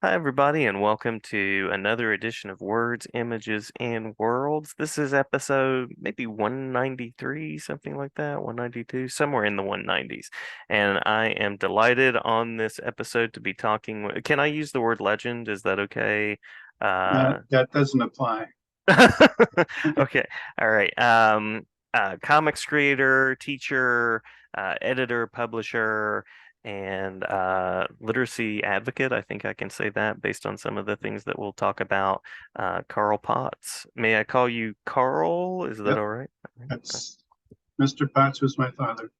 Hi, everybody, and welcome to another edition of Words, Images, and Worlds. This is episode maybe 193, something like that, 192, somewhere in the 190s. And I am delighted on this episode to be talking. Can I use the word legend? Is that okay? That Uh, that doesn't apply. okay, all right. Comics creator, teacher, editor, publisher, and literacy advocate. I think I can say that based on some of the things that we'll talk about. Carl Potts. May I call you Carl? Is that Yep, all right? that's Mr. Potts was my father,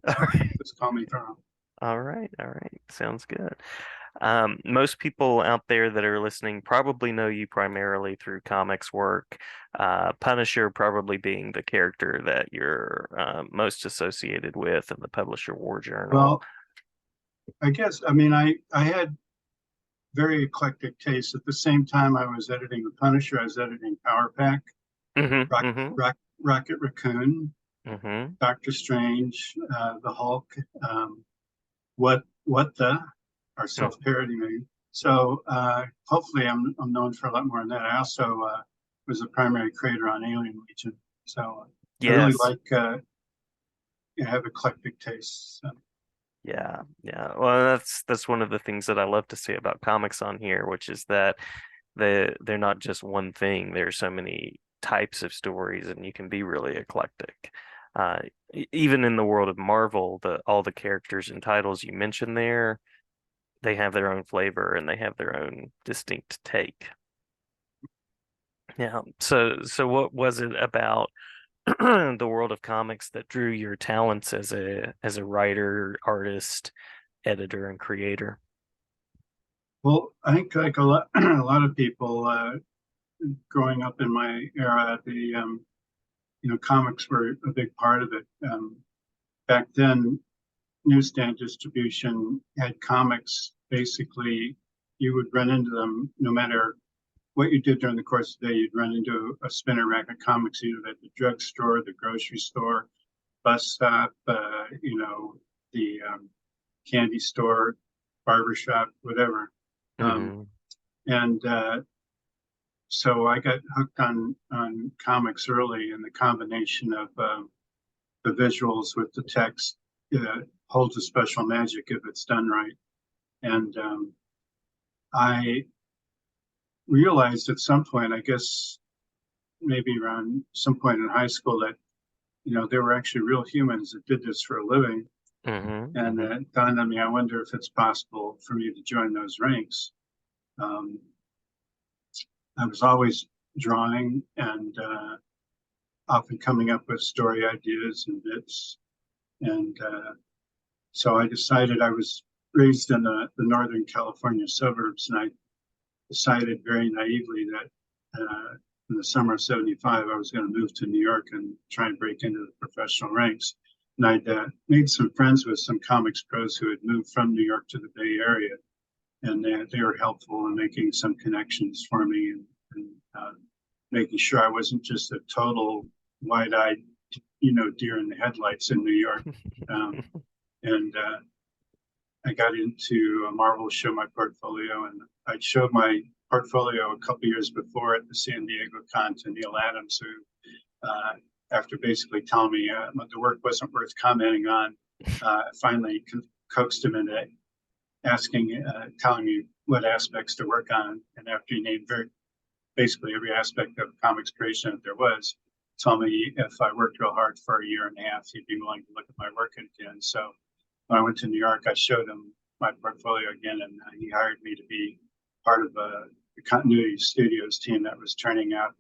All so right. just call me Carl. All right, all right. Sounds good. Most people out there that are listening probably know you primarily through comics work. Punisher probably being the character that you're most associated with in the Publisher War Journal. Well, I had very eclectic tastes. At the same time, I was editing The Punisher. I was editing Power Pack, Mm-hmm, mm-hmm, Rocket Raccoon, mm-hmm. Doctor Strange, the Hulk, what the our self-parody movie. So hopefully, I'm known for a lot more than that. I also was a primary creator on Alien Legion. So I really Yes. like have eclectic tastes. So, Yeah, yeah. Well, that's one of the things that I love to say about comics on here, which is that they're not just one thing. There's so many types of stories, and you can be really eclectic. Uh, Even in the world of Marvel, the all the characters and titles you mentioned there, they have their own flavor and they have their own distinct take. Yeah. So what was it about the world of comics that drew your talents as a writer, artist, editor, and creator? well, I think like a lot, a lot of people growing up in my era, the comics were a big part of it. Back then, newsstand distribution had comics. Basically, you would run into them no matter what you did during the course of the day. You'd run into a spinner rack of comics either at the drugstore, the grocery store, bus stop, the candy store, barber shop, whatever. Um, Hmm. and So I got hooked on comics early, and the combination of the visuals with the text holds a special magic if it's done right. And I realized at some point, I guess maybe around some point in high school, that there were actually real humans that did this for a living. Hmm. And Hmm. it dawned on me, I wonder if it's possible for me to join those ranks. Um, I was always drawing and often coming up with story ideas and bits. And so I decided I was raised in the Northern California suburbs, and I decided very naively that in the summer of '75, I was going to move to New York and try and break into the professional ranks. And I'd made some friends with some comics pros who had moved from New York to the Bay Area, and they were helpful in making some connections for me and making sure I wasn't just a total wide-eyed, deer in the headlights in New York. Um, and I got into a Marvel Show My Portfolio, and I showed my portfolio a couple years before at the San Diego Con to Neil Adams, who, after basically telling me the work wasn't worth commenting on, finally coaxed him into telling me what aspects to work on. And after he named basically every aspect of comics creation that there was, told me if I worked real hard for a year and a half, he'd be willing to look at my work again. So when I went to New York, I showed him my portfolio again, and he hired me to be part of the continuity studios team that was turning out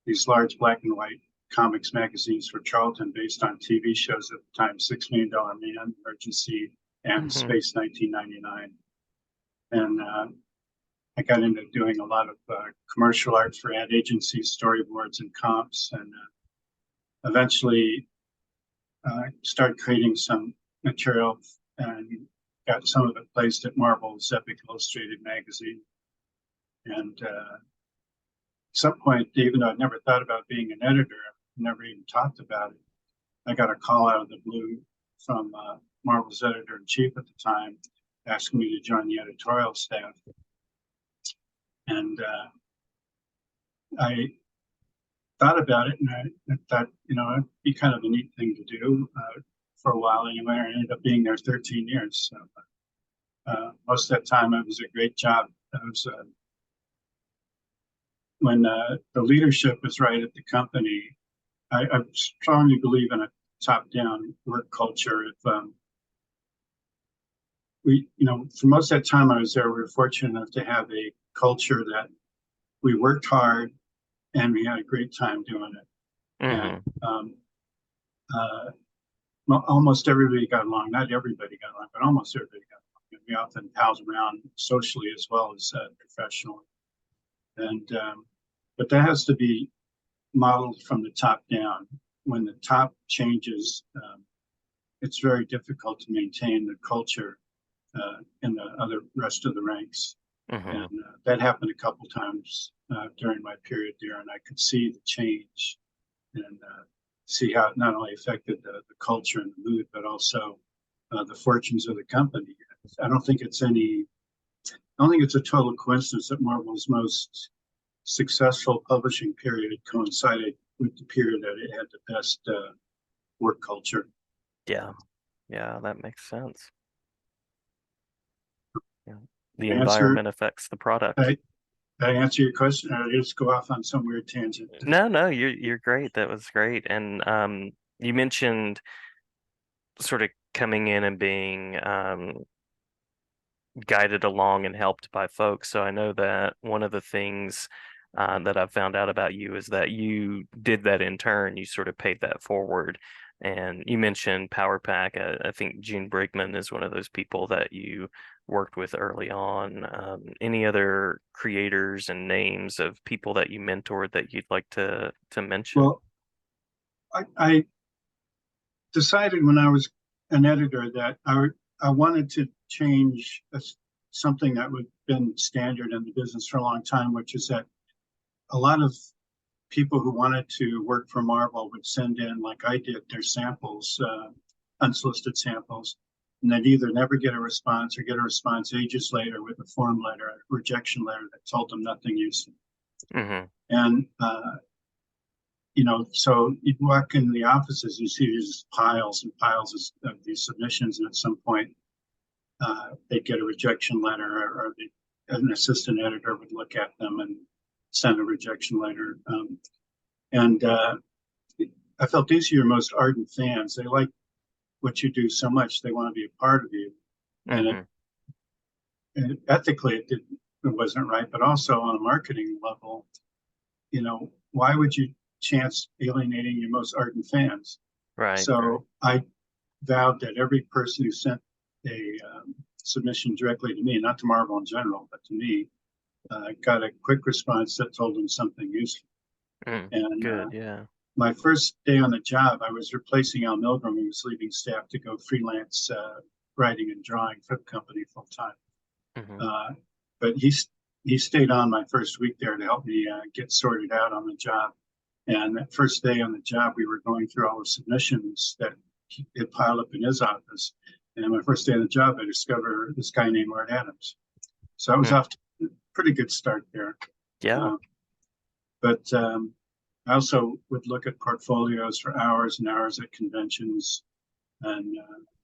these large black and white comics magazines for Charlton based on TV shows at the time: $6 Million Man, Emergency, and Hmm. Space 1999. And I got into doing a lot of commercial art for ad agencies, storyboards, and comps, and eventually started creating some material and got some of it placed at Marvel's Epic Illustrated magazine. And at some point, even though I'd never thought about being an editor, never even talked about it, I got a call out of the blue from Marvel's editor in chief at the time, asking me to join the editorial staff. And I thought about it, and I thought, it'd be kind of a neat thing to do for a while anyway. I ended up being there 13 years. So most of that time, it was a great job. It was when the leadership was right at the company. I strongly believe in a top-down work culture. If for most of that time I was there, we were fortunate enough to have a culture that we worked hard and we had a great time doing it. Mm-hmm. And almost everybody got along. Not everybody got along, but almost everybody got along. And we often pals around socially as well as professionally. And but that has to be modeled from the top down. When the top changes, it's very difficult to maintain the culture in the other rest of the ranks. Mm-hmm. And that happened a couple times during my period there, and I could see the change and see how it not only affected the culture and the mood, but also the fortunes of the company. I don't think it's a total coincidence that Marvel's most successful publishing period coincided with the period that it had the best work culture. Yeah, that makes sense. Yeah, the environment affects the product. Did I answer your question, or did I just go off on some weird tangent? No, you're great. That was great. And you mentioned sort of coming in and being guided along and helped by folks. So I know that one of the things that I've found out about you is that you did that in turn. You sort of paid that forward. And you mentioned Power Pack. I think June Brigman is one of those people that you worked with early on. Any other creators and names of people that you mentored that you'd like to mention? Well, I decided when I was an editor that I wanted to change something that would been standard in the business for a long time, which is that a lot of people who wanted to work for Marvel would send in, like I did, their samples, unsolicited samples, and they'd either never get a response or get a response ages later with a form letter, a rejection letter that told them nothing useful. Mm-hmm. And so you'd walk in the offices, you see these piles and piles of these submissions, and at some point they'd get a rejection letter, or an assistant editor would look at them and send a rejection letter. And I felt these are your most ardent fans. They like what you do so much, they want to be a part of you. Mm-hmm. And ethically, it wasn't right, but also on a marketing level, why would you chance alienating your most ardent fans? Right. So I vowed that every person who sent a submission directly to me, not to Marvel in general, but to me, got a quick response that told them something useful. And good, yeah. My first day on the job, I was replacing Al Milgram, who was leaving staff to go freelance writing and drawing for the company full time. Mm-hmm. But he stayed on my first week there to help me get sorted out on the job. And that first day on the job, we were going through all the submissions that had piled up in his office. And my first day on the job, I discovered this guy named Art Adams. So I was off to a pretty good start there. Yeah. But I also would look at portfolios for hours and hours at conventions. And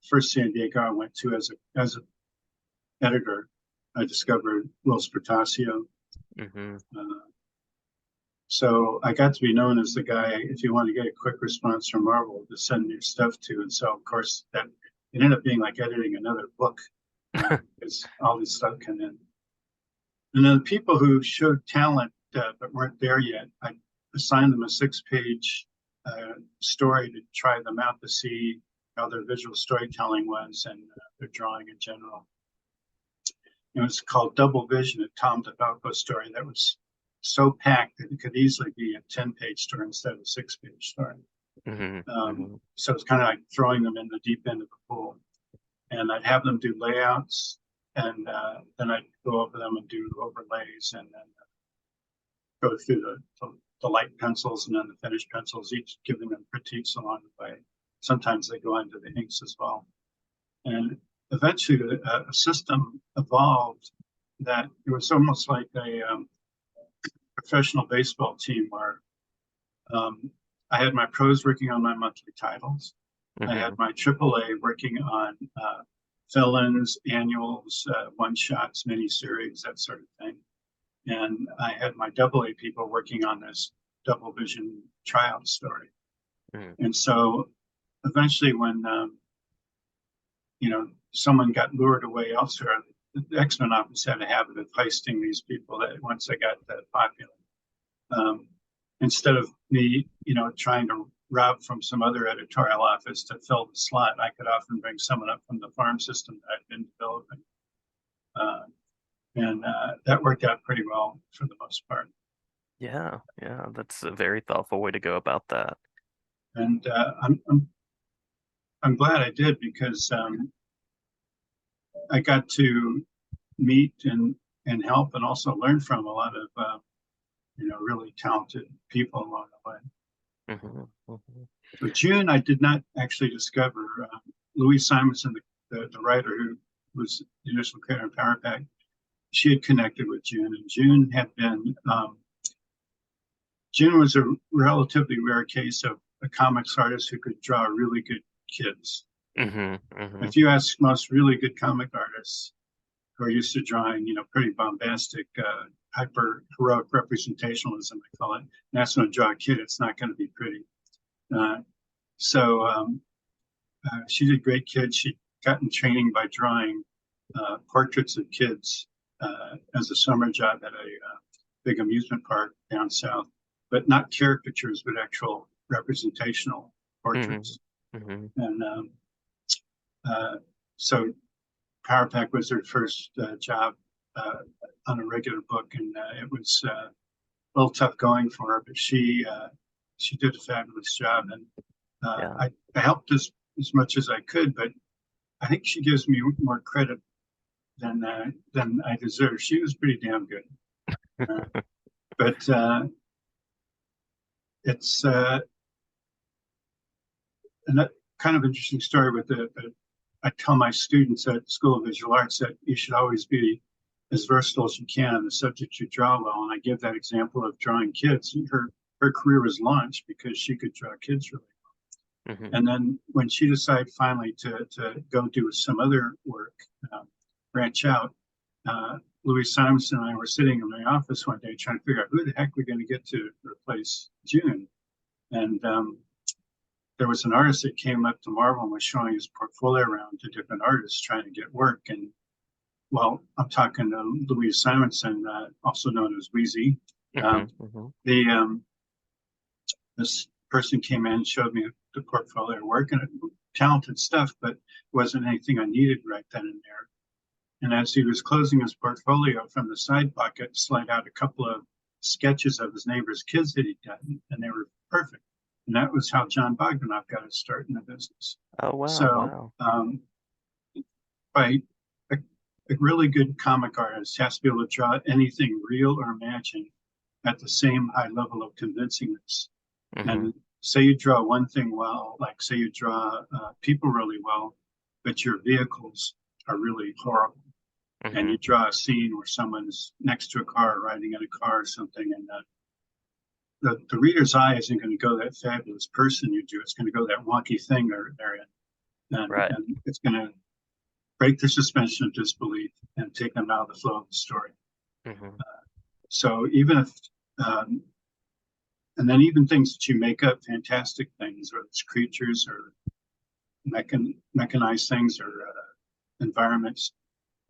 first San Diego I went to as an editor, I discovered Will Spertasio. Mm-hmm. So I got to be known as the guy, if you want to get a quick response from Marvel, to send your stuff to. And so, of course, that it ended up being like editing another book, because all this stuff came in. And then the people who showed talent but weren't there yet, I assigned them a 6-page story to try them out to see how their visual storytelling was and their drawing in general. It was called Double Vision, a Tom DeFalco story that was so packed that it could easily be a 10-page story instead of a 6-page story. Mm-hmm. So it's kind of like throwing them in the deep end of the pool. And I'd have them do layouts, and then I'd go over them and do overlays, and then go through the light pencils and then the finished pencils, each giving them critiques along the way. Sometimes they go into the inks as well. And eventually a system evolved that it was almost like a professional baseball team where I had my pros working on my monthly titles. I had Mm-hmm. my AAA working on fill-ins, annuals, one-shots, mini-series, that sort of thing. And I had my AA people working on this double vision tryout story. Mm-hmm. And so eventually when, someone got lured away elsewhere, the X-Men office had a habit of heisting these people that once they got that popular. Instead of me, trying to rob from some other editorial office to fill the slot, I could often bring someone up from the farm system that I've been developing. And that worked out pretty well for the most part. Yeah, yeah, that's a very thoughtful way to go about that. And I'm glad I did because I got to meet and help and also learn from a lot of really talented people along the way. Mm-hmm. Mm-hmm. But June, I did not actually discover. Louise Simonson, the writer who was the initial creator of Power Pack, she had connected with June, and June had been. June was a relatively rare case of a comics artist who could draw really good kids. Mm-hmm. Mm-hmm. If you ask most really good comic artists who are used to drawing, pretty bombastic, hyper heroic representationalism, I call it, and that's going to draw a kid. It's not going to be pretty. So she's a great kid. She'd gotten training by drawing portraits of kids as a summer job at a big amusement park down south, but not caricatures, but actual representational portraits. Mm-hmm. And so Power Pack was her first job on a regular book, and it was a little tough going for her, but she did a fabulous job, and Yeah. I helped as much as I could, but I think she gives me more credit than I deserve. She was pretty damn good, but it's a kind of interesting story with I tell my students at School of Visual Arts that you should always be as versatile as you can in the subject you draw well. And I give that example of drawing kids. Her career was launched because she could draw kids really well. Mm-hmm. And then when she decided finally to go do some other work, branch out, Louise Simonson and I were sitting in my office one day trying to figure out who the heck we're going to get to replace June. And there was an artist that came up to Marvel and was showing his portfolio around to different artists trying to get work. And well, I'm talking to Louise Simonson, also known as Wheezy. Mm-hmm. This person came in and showed me the portfolio work, and talented stuff, but wasn't anything I needed right then and there. And as he was closing his portfolio, from the side pocket slid out a couple of sketches of his neighbor's kids that he'd done, and they were perfect. And that was how John Bogdanoff got his start in the business. Oh, wow. So Wow. by a really good comic artist has to be able to draw anything real or imagined at the same high level of convincingness. Mm-hmm. And say you draw one thing well, like say you draw people really well, but your vehicles are really horrible. Mm-hmm. And you draw a scene where someone's next to a car, riding in a car or something, and the reader's eye isn't going to go that fabulous person you do. It's going to go that wonky thing they're in. And, Right. and it's going to break the suspension of disbelief and take them out of the flow of the story. Mm-hmm. So even if, and then even things that you make up, fantastic things, whether it's creatures or mechanized things or environments,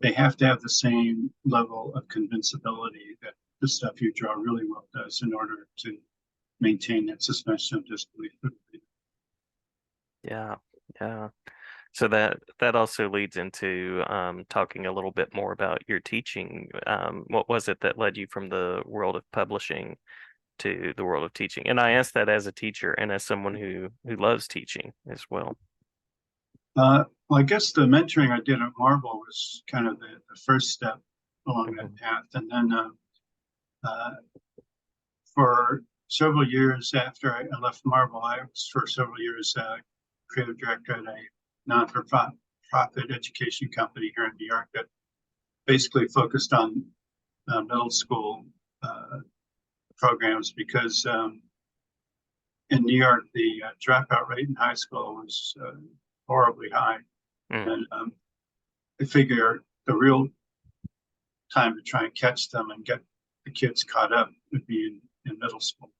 they have to have the same level of convincibility that the stuff you draw really well does in order to maintain that suspension of disbelief. Yeah, yeah. So that also leads into talking a little bit more about your teaching. What was it that led you from the world of publishing to the world of teaching? And I ask that as a teacher and as someone who loves teaching as well. Well, I guess the mentoring I did at Marvel was kind of the first step along that path. And then for several years after I left Marvel, I was for several years creative director at a non-profit nonprofit education company here in New York that basically focused on middle school programs because in New York, the dropout rate in high school was horribly high. Mm, And I figure the real time to try and catch them and get the kids caught up would be in middle school.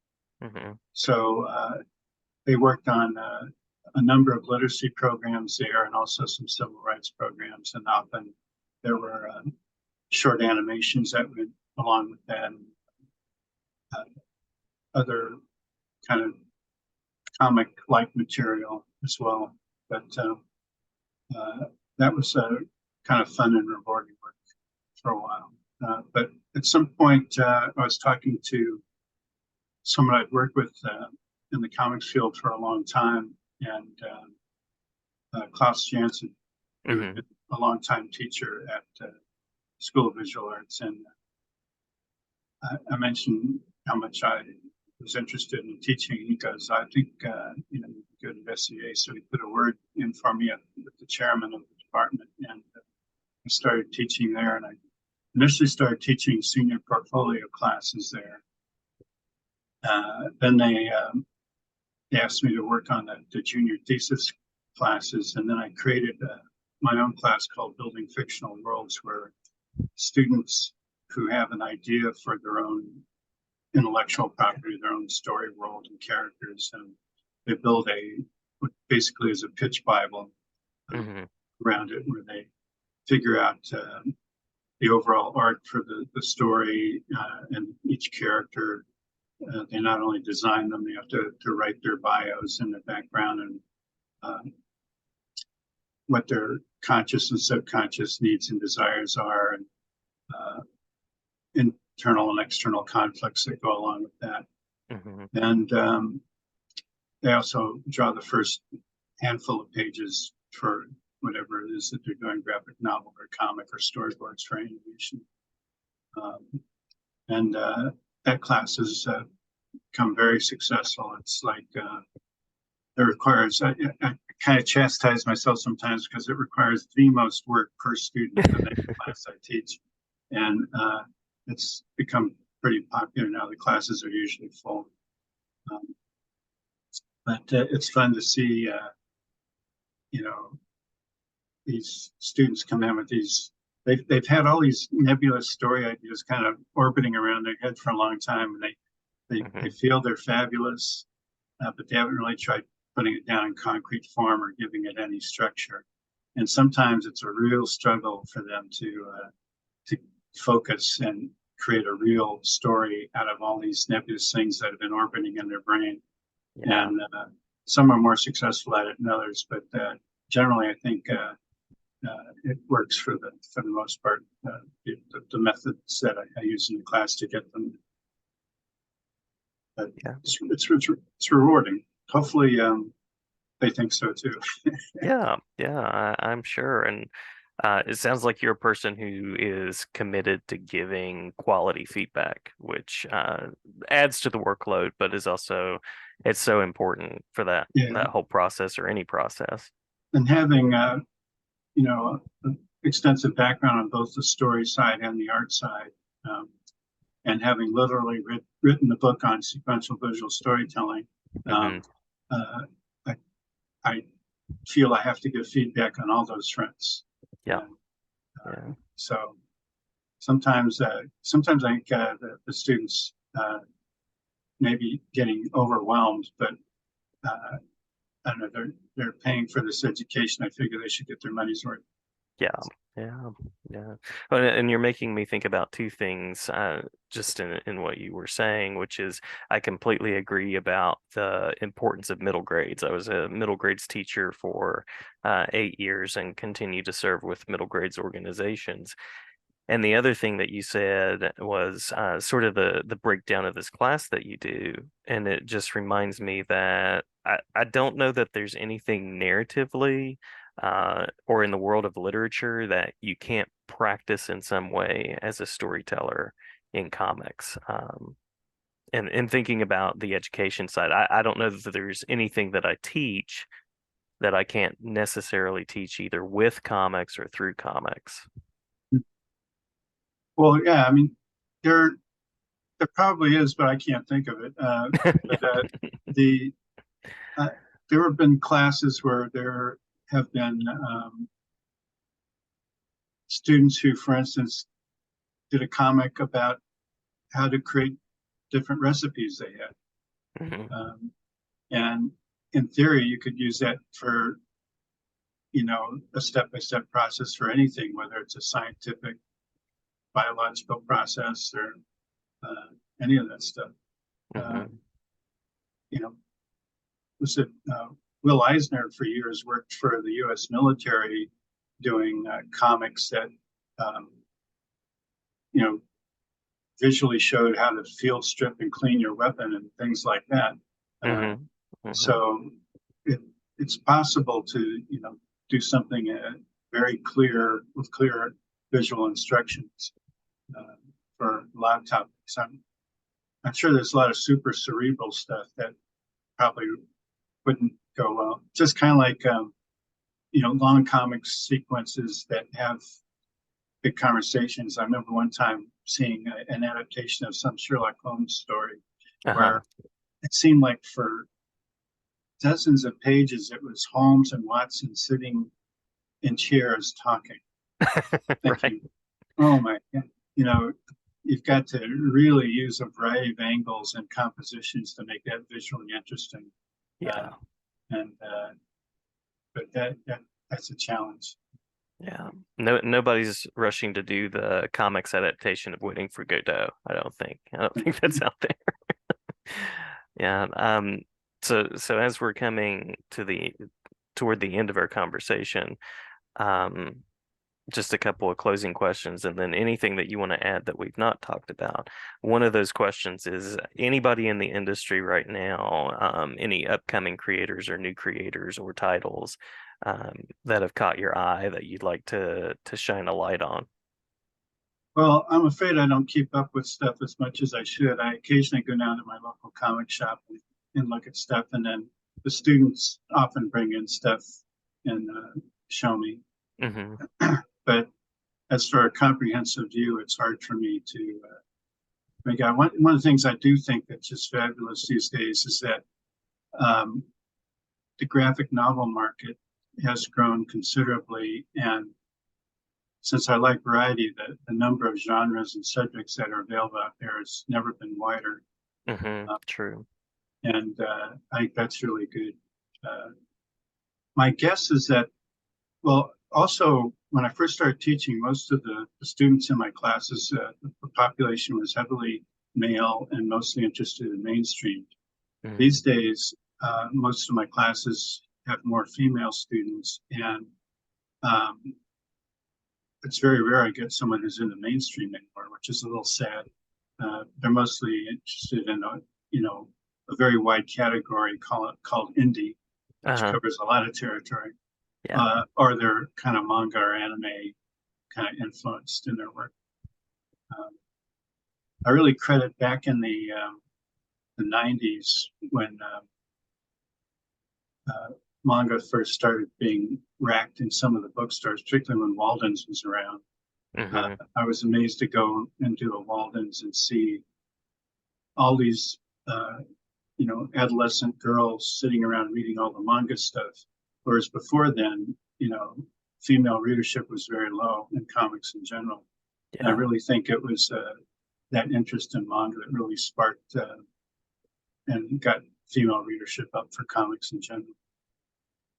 mhm, So they worked on a number of literacy programs there and also some civil rights programs. And often there were short animations that went along with that, and other kind of comic-like material as well. But that was kind of fun and rewarding work for a while. But at some point, I was talking to someone I'd worked with in the comics field for a long time, and Klaus Janson, who had mhm, been a longtime teacher at School of Visual Arts. And I mentioned how much I was interested in teaching. He goes, I think, you go to SCA. So he put a word in for me with the chairman of the department. And I started teaching there. And I initially started teaching senior portfolio classes there. Then they asked me to work on the junior thesis classes. And then I created my own class called Building Fictional Worlds, where students who have an idea for their own intellectual property, their own story world and characters, and they build what basically is a pitch Bible mhm. around it, where they figure out the overall art for the story and each character. They not only design them, they have to write their bios and their background and what their conscious and subconscious needs and desires are, and internal and external conflicts that go along with that. Mhm. And they also draw the first handful of pages for whatever it is that they're doing, graphic novel or comic or storyboards for animation. And that class has become very successful. It's like it requires, I kind of chastise myself sometimes because it requires the most work per student in the class I teach. And it's become pretty popular now. The classes are usually full. Um, but it's fun to see, you know, these students come in with they've had all these nebulous story ideas kind of orbiting around their head for a long time, and they Mhm. feel they're fabulous, but they haven't really tried putting it down in concrete form or giving it any structure. And sometimes it's a real struggle for them to focus and create a real story out of all these nebulous things that have been orbiting in their brain. Yeah. And some are more successful at it than others, but generally, I think it works for the most part. The methods that I use in the class to get them, Yeah. it's rewarding. Hopefully, they think so too. Yeah. Yeah. I'm sure. And it sounds like you're a person who is committed to giving quality feedback, which adds to the workload, but is also it's so important for Yeah, that whole process or any process. and having you know extensive background on both the story side and the art side, um, and having literally written the book on sequential visual storytelling, um, Hmm. uh, I, I feel I have to give feedback on all those fronts. Yeah. And Yeah. so sometimes I think the students may be getting overwhelmed, but I don't know, they're paying for this education. I figure they should get their money's worth. Yeah, yeah, yeah. And you're making me think about two things, just in what you were saying, which is I completely agree about the importance of middle grades. I was a middle grades teacher for 8 years and continue to serve with middle grades organizations. And the other thing that you said was sort of the breakdown of this class that you do. And it just reminds me that I don't know that there's anything narratively or in the world of literature that you can't practice in some way as a storyteller in comics. And thinking about the education side, I don't know that there's anything that I teach that I can't necessarily teach either with comics or through comics. Well, yeah, I mean, there there probably is, but I can't think of it. But the uh, there have been classes where there have been students who, for instance, did a comic about how to create different recipes they had. Mhm. And in theory, you could use that for, a step-by-step process for anything, whether it's a scientific, biological process or uh, any of that stuff. Uh, Mhm. you know, was it Will Eisner for years worked for the U.S. military doing comics that, um, you know, visually showed how to field strip and clean your weapon and things like that. Uh, Mhm. Mhm. so it, it's possible to, do something very clear with clear visual instructions uh, for a lot of topics. I'm sure there's a lot of super cerebral stuff that probably wouldn't go well. Just kind of like, long comic sequences that have big conversations. I remember one time seeing an adaptation of some Sherlock Holmes story Uh-huh. where it seemed like for dozens of pages it was Holmes and Watson sitting in chairs talking, Right. thinking, oh my God, you know, you've got to really use a variety of angles and compositions to make that visually interesting. Uh, Yeah. and but that's a challenge. Yeah. Nobody's rushing to do the comics adaptation of Waiting for Godot, I don't think. I don't think that's out there. Yeah. So as we're coming to the toward the end of our conversation, um, just a couple of closing questions and then anything that you want to add that we've not talked about. One of those questions is anybody in the industry right now, any upcoming creators or new creators or titles that have caught your eye that you'd like to shine a light on? Well, I'm afraid I don't keep up with stuff as much as I should. I occasionally go down to my local comic shop and look at stuff, and then the students often bring in stuff and show me. Hmm. But as for a comprehensive view, it's hard for me to make out. One of the things I do think that's just fabulous these days is that um, the graphic novel market has grown considerably, and since I like variety, the number of genres and subjects that are available out there has never been wider. Hmm. Uh, True. and I think that's really good. Uh, my guess is that, well, also, when I first started teaching, most of the students in my classes, the population was heavily male and mostly interested in mainstream. Hmm. These days, most of my classes have more female students, and um, it's very rare I get someone who's in the mainstream anymore, which is a little sad. They're mostly interested in a very wide category called indie, which Uh-huh. covers a lot of territory, Yeah. or they're kind of manga or anime kind of influenced in their work. Um, I really credit back in the 90s when uh, manga first started being racked in some of the bookstores, particularly when Walden's was around. Hmm. I was amazed to go into a Walden's and see all these, uh, adolescent girls sitting around reading all the manga stuff. Whereas before then, female readership was very low in comics in general. And I Yeah. really think it was that interest in manga that really sparked and got female readership up for comics in general.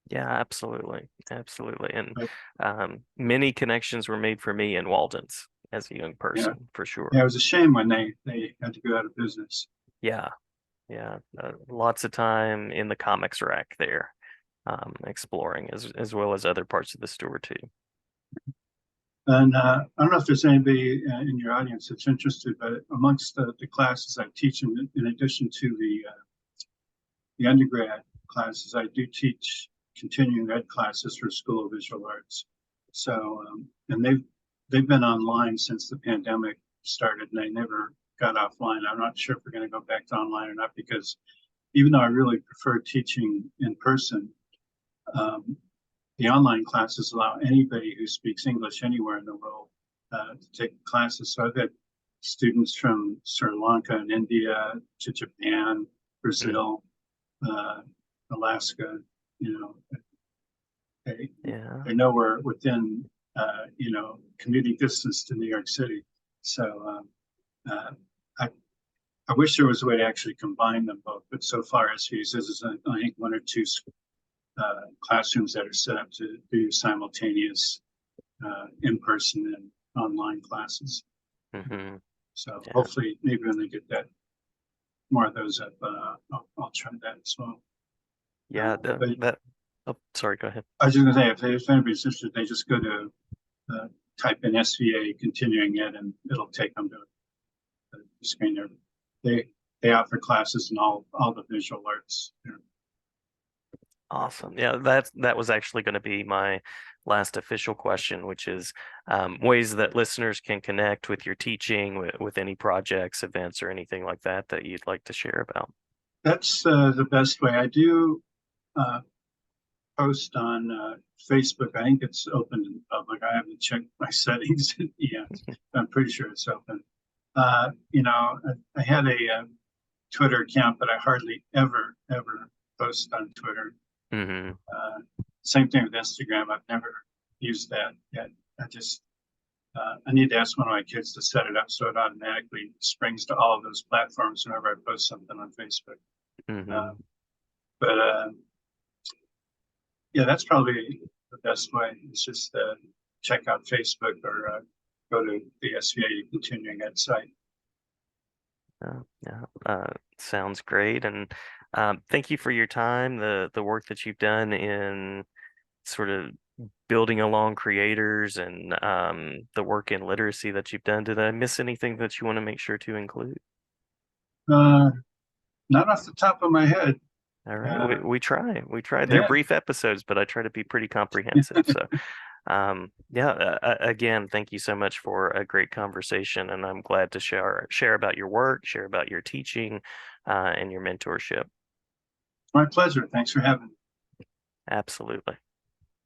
Yeah, absolutely. Absolutely. And But many connections were made for me in Walden's as a young yeah, person, for sure. yeah, it was a shame when they had to go out of business. Yeah. Yeah. Lots of time in the comics rack there, exploring as well as other parts of the store too. And I don't know if there's anybody in your audience that's interested, but amongst the classes I teach, in addition to the undergrad classes, I do teach continuing ed classes for School of Visual Arts. So, and they've been online since the pandemic started, and they never got offline. I'm not sure if we're going to go back to online or not because even though I really prefer teaching in person, the online classes allow anybody who speaks English anywhere in the world to take classes. So I've had students from Sri Lanka and India to Japan, Brazil, Alaska. You know, Yeah. they know we're within commuting distance to New York City. So I I wish there was a way to actually combine them both, but so far SVU says is I think one or two classrooms that are set up to do simultaneous in-person and online classes. Hmm. So Yeah. hopefully, maybe when they get that more of those up, I'll try that as well. Yeah. But Oh, sorry. Go ahead. I was just gonna say, if anybody's interested, they just go to type in SVA continuing ed, and it'll take them to the screen there. They offer classes and all the visual arts. Awesome. Yeah, that was actually going to be my last official question, which is ways that listeners can connect with your teaching, with any projects, events, or anything like that that you'd like to share about. That's the best way. I do post on Facebook. I think it's open in public. I haven't checked my settings yet. I'm pretty sure it's open. I had a Twitter account, but I hardly ever post on Twitter. Hmm. Same thing with Instagram. I've never used that yet. I need to ask one of my kids to set it up so it automatically springs to all of those platforms whenever I post something on Facebook. Hmm. But yeah, that's probably the best way. It's just check out Facebook or go to the SVA Continuing Ed site. Yeah, sounds great. And thank you for your time, the work that you've done in sort of building along creators and the work in literacy that you've done. Did I miss anything that you want to make sure to include? Not off the top of my head. All right, we try. We try. They're Yeah. brief episodes, but I try to be pretty comprehensive. So, yeah. Again, thank you so much for a great conversation, and I'm glad to share about your work, share about your teaching, and your mentorship. My pleasure. Thanks for having me. Absolutely.